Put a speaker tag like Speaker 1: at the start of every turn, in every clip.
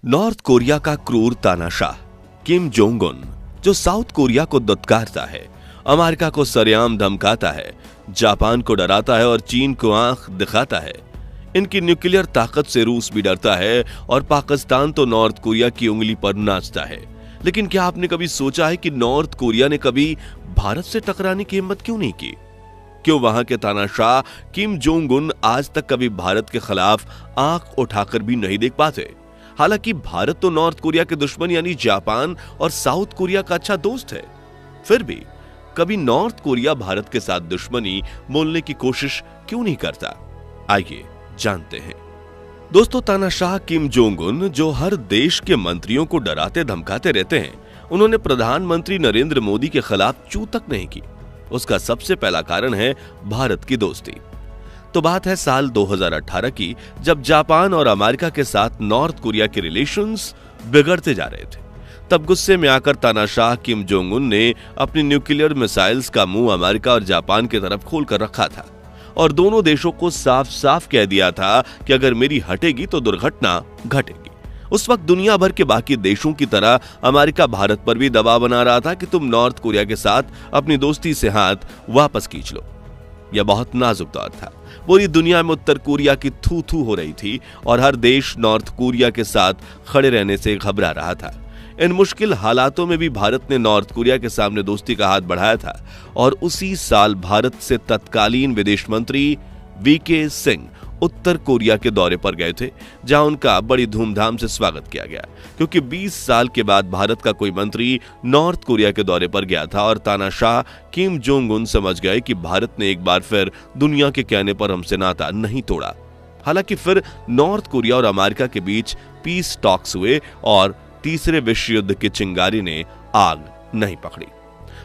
Speaker 1: North Korea का क्रूर तानाशाह किम जोंग उन, जो साउथ कोरिया को दुत्कारता है, अमेरिका को सरेआम धमकाता है, जापान को डराता है और चीन को आंख दिखाता है। इनकी न्यूक्लियर ताकत से रूस भी डरता है और पाकिस्तान तो नॉर्थ कोरिया की उंगली पर नाचता है। लेकिन क्या आपने कभी सोचा है कि नॉर्थ कोरिया ने कभी भारत से टकराने की हिम्मत क्यों नहीं की? क्यों वहां के तानाशाह किम जोंग उन आज तक कभी भारत के खिलाफ आंख उठाकर भी नहीं देख पाते? हालांकि भारत तो नॉर्थ कोरिया के दुश्मन यानी जापान और साउथ कोरिया का अच्छा दोस्त है, फिर भी कभी नॉर्थ कोरिया भारत के साथ दुश्मनी मोलने की कोशिश क्यों नहीं करता? आइए जानते हैं। दोस्तों, तानाशाह किम जोंग उन, जो हर देश के मंत्रियों को डराते धमकाते रहते हैं, उन्होंने प्रधानमंत्री नरेंद्र मोदी के खिलाफ चू तक नहीं की। उसका सबसे पहला कारण है भारत की दोस्ती। तो बात है साल 2018 की, जब जापान और अमेरिका के साथ नॉर्थ कोरिया के रिलेशंस बिगड़ते जा रहे थे। तब गुस्से में आकर तानाशाह किम जोंग उन ने अपनी न्यूक्लियर मिसाइल्स का मुंह अमेरिका और जापान की तरफ खोल कर रखा था और दोनों देशों को साफ साफ कह दिया था कि अगर मेरी हटेगी तो दुर्घटना घटेगी। उस वक्त दुनिया भर के बाकी देशों की तरह अमेरिका भारत पर भी दबाव बना रहा था कि तुम नॉर्थ कोरिया के साथ अपनी दोस्ती से हाथ वापस खींच लो। यह बहुत नाजुक दौर था। पूरी दुनिया में उत्तर कोरिया की थू थू हो रही थी और हर देश नॉर्थ कोरिया के साथ खड़े रहने से घबरा रहा था। इन मुश्किल हालातों में भी भारत ने नॉर्थ कोरिया के सामने दोस्ती का हाथ बढ़ाया था और उसी साल भारत से तत्कालीन विदेश मंत्री वीके सिंह उत्तर कोरिया के दौरे पर गए थे, जहां उनका बड़ी धूमधाम से स्वागत किया गया, क्योंकि 20 साल के बाद भारत का कोई मंत्री नॉर्थ कोरिया के दौरे पर गया था और तानाशाह किम जोंग उन समझ गए कि भारत ने एक बार फिर दुनिया के कहने पर हमसे नाता नहीं तोड़ा। हालांकि फिर नॉर्थ कोरिया और अमेरिका के बीच पीस टॉक्स हुए और तीसरे विश्व युद्ध की चिंगारी ने आग नहीं पकड़ी।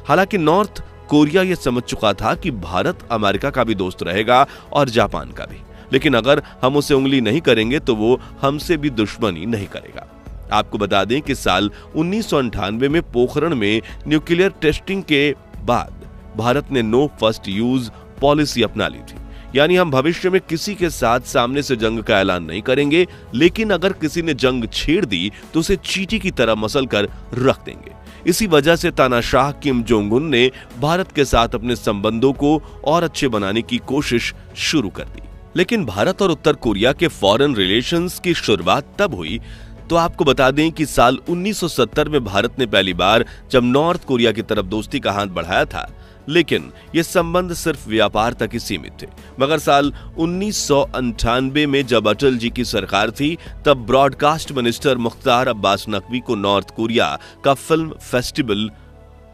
Speaker 1: हालांकि नॉर्थ कोरिया यह समझ चुका था कि भारत अमेरिका का भी दोस्त रहेगा और जापान का भी, लेकिन अगर हम उसे उंगली नहीं करेंगे तो वो हमसे भी दुश्मनी नहीं करेगा। आपको बता दें कि साल 1998 में पोखरण में न्यूक्लियर टेस्टिंग के बाद भारत ने नो फर्स्ट यूज पॉलिसी अपना ली थी, यानी हम भविष्य में किसी के साथ सामने से जंग का ऐलान नहीं करेंगे, लेकिन अगर किसी ने जंग छेड़ दी तो उसे चींटी की तरह मसल कर रख देंगे। इसी वजह से तानाशाह किम जोंग उन ने भारत के साथ अपने संबंधों को और अच्छे बनाने की कोशिश शुरू कर दी। लेकिन भारत और उत्तर कोरिया के फॉरेन रिलेशंस की शुरुआत तब हुई, तो आपको बता दें कि साल 1970 में भारत ने पहली बार जब नॉर्थ कोरिया की तरफ दोस्ती का हाथ बढ़ाया था, लेकिन ये संबंध सिर्फ व्यापार तक ही सीमित थे। मगर साल 1998 में जब अटल जी की सरकार थी, तब ब्रॉडकास्ट मिनिस्टर मुख्तार अब्बास नकवी को नॉर्थ कोरिया का फिल्म फेस्टिवल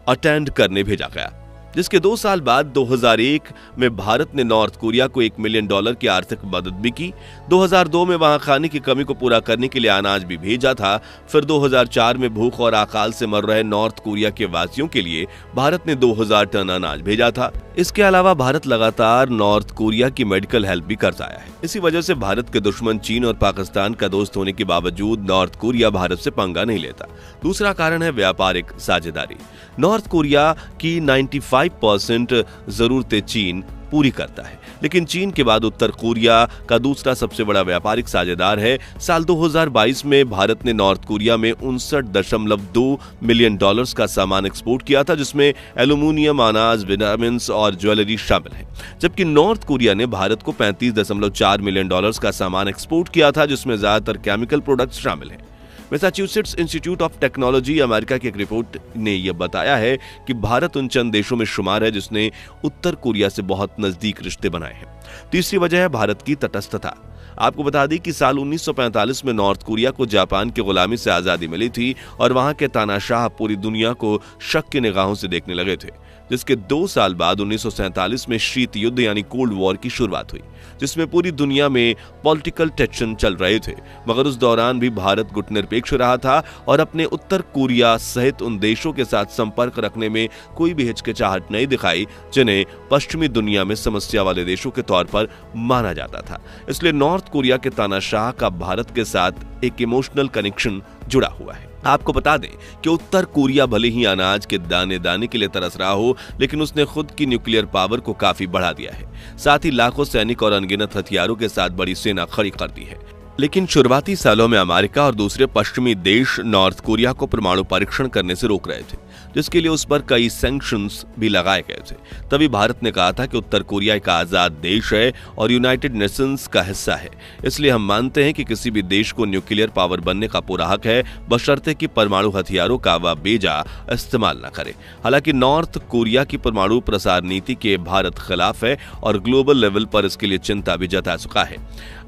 Speaker 1: अटेंड करने भेजा गया, जिसके 2 साल बाद 2001 में भारत ने नॉर्थ कोरिया को $1 मिलियन की आर्थिक मदद भी की। 2002 में वहां खाने की कमी को पूरा करने के लिए अनाज भी भेजा था। फिर 2004 में भूख और अकाल से मर रहे नॉर्थ कोरिया के वासियों के लिए भारत ने 2000 टन अनाज भेजा था। इसके अलावा भारत लगातार नॉर्थ कोरिया की मेडिकल हेल्प भी करता आया है। इसी वजह से भारत के दुश्मन चीन और पाकिस्तान का दोस्त होने के बावजूद नॉर्थ कोरिया भारत से पंगा नहीं लेता। दूसरा कारण है व्यापारिक साझेदारी। नॉर्थ कोरिया की 95% जरूरतें चीन पूरी करता है, लेकिन चीन के बाद उत्तर कोरिया का दूसरा सबसे बड़ा व्यापारिक साझेदार है। साल 2022 में भारत ने नॉर्थ कोरिया में $59.2 मिलियन का सामान एक्सपोर्ट किया था, जिसमें एल्यूमिनियम, अनाज, विटामिन और ज्वेलरी शामिल है। जबकि नॉर्थ कोरिया ने भारत को $35.4 मिलियन का सामान एक्सपोर्ट किया था, जिसमें ज्यादातर केमिकल प्रोडक्ट्स शामिल हैं। Massachusetts institute of technology America की एक रिपोर्ट ने यह बताया है कि भारत उन चंद देशों में शुमार है जिसने उत्तर कोरिया से बहुत नजदीक रिश्ते बनाए हैं। तीसरी वजह है भारत की तटस्थता। आपको बता दें कि साल 1945 में नॉर्थ कोरिया को जापान की गुलामी से आजादी मिली थी और वहां के तानाशाह पूरी दुनिया को शक की निगाहों से देखने लगे थे, जिसके 2 साल बाद 1947 में शीत युद्ध यानी कोल्ड वॉर की शुरुआत हुई, जिसमें पूरी दुनिया में पॉलिटिकल टेंशन चल रहे थे। मगर उस दौरान भी भारत गुटनिरपेक्ष रहा था और अपने उत्तर कोरिया सहित उन देशों के साथ संपर्क रखने में कोई भी हिचकिचाहट नहीं दिखाई जिन्हें पश्चिमी दुनिया में समस्या वाले देशों के तौर पर माना जाता था। इसलिए नॉर्थ कोरिया के तानाशाह का भारत के साथ एक इमोशनल कनेक्शन जुड़ा हुआ है। आपको बता दें कि उत्तर कोरिया भले ही अनाज के दाने दाने के लिए तरस रहा हो, लेकिन उसने खुद की न्यूक्लियर पावर को काफी बढ़ा दिया है। साथ ही लाखों सैनिक और अनगिनत हथियारों के साथ बड़ी सेना खड़ी कर दी है। लेकिन शुरुआती सालों में अमेरिका और दूसरे पश्चिमी देश नॉर्थ कोरिया को परमाणु परीक्षण करने से रोक रहे थे, जिसके लिए उस पर कई सैंक्शंस भी लगाए गए थे। तभी भारत ने कहा था कि उत्तर कोरिया एक आजाद देश है और यूनाइटेड नेशंस का हिस्सा है, इसलिए हम मानते हैं कि किसी भी देश को न्यूक्लियर पावर बनने का पूरा हक है, बशर्ते कि परमाणु हथियारों का वह बेजा इस्तेमाल न करे। हालांकि नॉर्थ कोरिया की परमाणु प्रसार नीति के भारत खिलाफ है और ग्लोबल लेवल पर इसके लिए चिंता भी जता चुका है।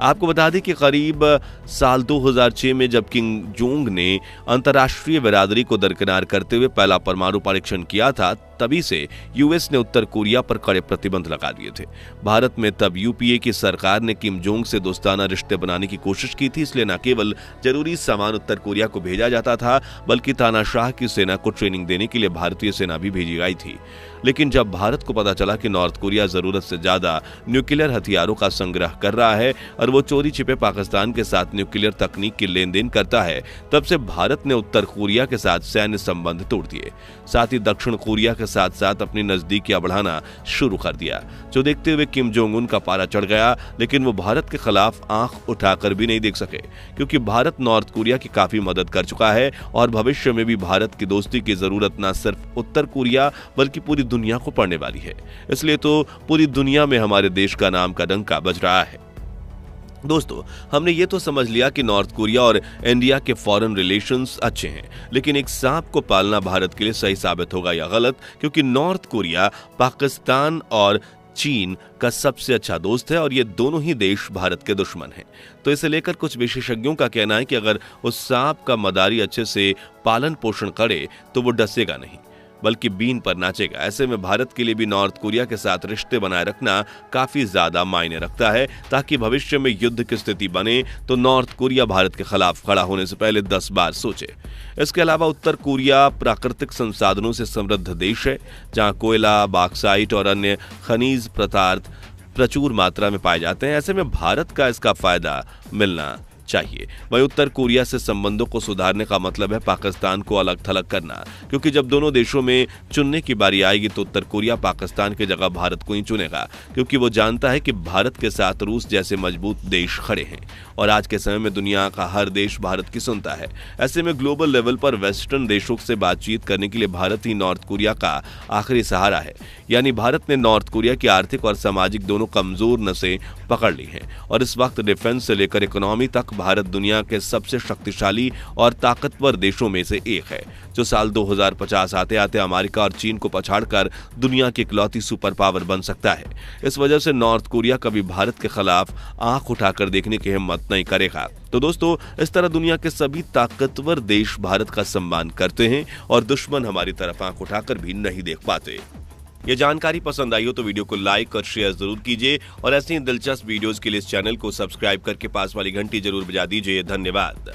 Speaker 1: आपको बता दें कि करीब साल 2006 में जब किम जोंग ने अंतर्राष्ट्रीय बिरादरी को दरकिनार करते हुए पहला परमाणु परीक्षण किया था, तभी से यूएस ने उत्तर कोरिया पर कड़े प्रतिबंध लगा दिए थे। भारत में तब यूपीए की सरकार ने किम जोंग से दोस्ताना रिश्ते बनाने की कोशिश की थी, इसलिए न केवल जरूरी सामान उत्तर कोरिया को भेजा जाता था, बल्कि तानाशाह की सेना को ट्रेनिंग देने के लिए भारतीय सेना भी भेजी गई थी। लेकिन जब भारत को पता चला कि नॉर्थ कोरिया जरूरत से ज्यादा न्यूक्लियर हथियारों का संग्रह कर रहा है और वो चोरी छिपे पाकिस्तान के साथ न्यूक्लियर तकनीक की लेन देन करता है, तब से भारत ने उत्तर कोरिया के साथ सैन्य संबंध तोड़ दिए। साथ ही दक्षिण कोरिया के साथ साथ अपनी नजदीकियां बढ़ाना शुरू कर दिया, जो देखते हुए किम जोंग उन का पारा चढ़ गया। लेकिन वो भारत के खिलाफ आंख उठाकर भी नहीं देख सके, क्योंकि भारत नॉर्थ कोरिया की काफी मदद कर चुका है और भविष्य में भी भारत की दोस्ती की जरूरत न सिर्फ उत्तर कोरिया बल्कि पूरी दुनिया को पड़ने वाली है। इसलिए तो पूरी दुनिया में हमारे देश का नाम का डंका बज रहा है। दोस्तों, हमने ये तो समझ लिया कि नॉर्थ कोरिया और इंडिया के फॉरेन रिलेशंस अच्छे हैं, लेकिन एक सांप को पालना भारत के लिए सही साबित होगा या गलत, क्योंकि नॉर्थ कोरिया पाकिस्तान और चीन का सबसे अच्छा दोस्त है और ये दोनों ही देश भारत के दुश्मन हैं। तो इसे लेकर कुछ विशेषज्ञों का कहना है कि अगर उस सांप का मदारी अच्छे से पालन पोषण करे तो वो डसेगा नहीं बल्कि बीन पर नाचेगा। ऐसे में भारत के लिए भी नॉर्थ कोरिया के साथ रिश्ते बनाए रखना काफी ज्यादा मायने रखता है, ताकि भविष्य में युद्ध की स्थिति बने तो नॉर्थ कोरिया भारत के खिलाफ खड़ा होने से पहले 10 बार सोचे। इसके अलावा उत्तर कोरिया प्राकृतिक संसाधनों से समृद्ध देश है, जहां कोयला, बॉक्साइट और अन्य खनिज पदार्थ प्रचुर मात्रा में पाए जाते हैं। ऐसे में भारत का इसका फायदा मिलना चाहिए। वहीं उत्तर कोरिया से संबंधों को सुधारने का मतलब है पाकिस्तान को अलग थलग करना, क्योंकि जब दोनों देशों में चुनने की बारी आएगी तो उत्तर कोरिया पाकिस्तान की जगह भारत को ही चुनेगा, क्योंकि वो जानता है कि भारत के साथ रूस जैसे मजबूत देश खड़े हैं और आज के समय में दुनिया का हर देश भारत की सुनता है। ऐसे में ग्लोबल लेवल पर वेस्टर्न देशों से बातचीत करने के लिए भारत ही नॉर्थ कोरिया का आखिरी सहारा है। यानी भारत ने नॉर्थ कोरिया की आर्थिक और सामाजिक दोनों कमजोर नसें पकड़ ली हैं और इस वक्त डिफेंस से लेकर इकोनॉमी तक भारत दुनिया के सबसे शक्तिशाली और ताकतवर देशों में से एक है, जो साल 2050 आते आते अमेरिका और चीन को पछाड़कर दुनिया की इकलौती सुपर पावर बन सकता है। इस वजह से नॉर्थ कोरिया कभी भारत के खिलाफ आंख उठाकर देखने की हिम्मत नहीं करेगा। तो दोस्तों, इस तरह दुनिया के सभी ताकतवर देश भारत का सम्मान करते हैं और दुश्मन हमारी तरफ आंख उठाकर भी नहीं देख पाते। ये जानकारी पसंद आई हो तो वीडियो को लाइक और शेयर जरूर कीजिए और ऐसे ही दिलचस्प वीडियोस के लिए इस चैनल को सब्सक्राइब करके पास वाली घंटी जरूर बजा दीजिए। धन्यवाद।